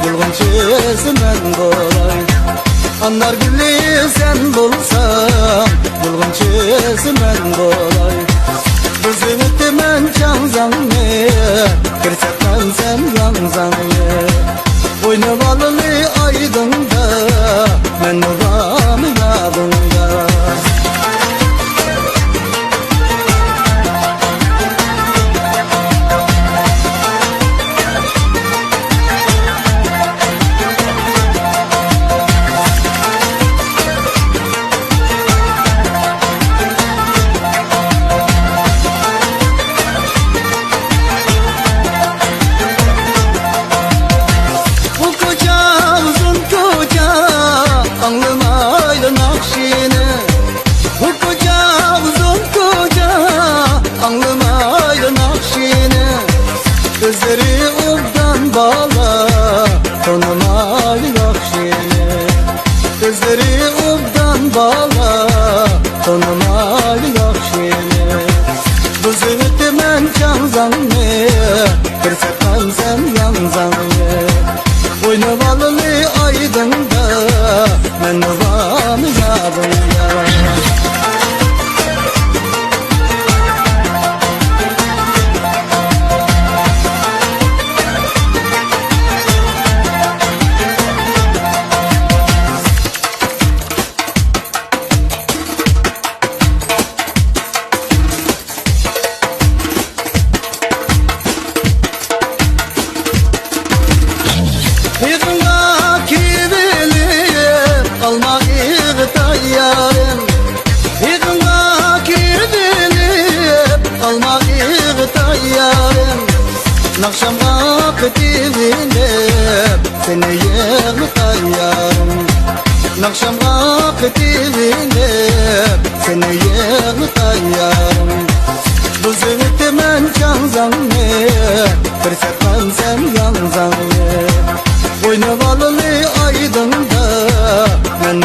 bulgunchisi men bolay. Anar gülü sen bulsan, bulgunchisi men bolay. Bizimiti men çanzanne, kirsatman sen yanzanne. Oynabalılı aydında, men nuram yadında. Gözleri obdan bağla, tanımay yakşine. Gözleri obdan bağla, tanımay yakşine. Bu zıvıtı men canzanne, kırsatman sen yanzanne. Oynabalılı aydında, men nuram yadında. Nakşamga kıtivinip seni yığlı tayyarım. Nakşamga kıtivinip seni yığlı tayyarım. Bu zıvıtı men canzanne, kırsatman sen yanzanne. Oynabalılı aydında, men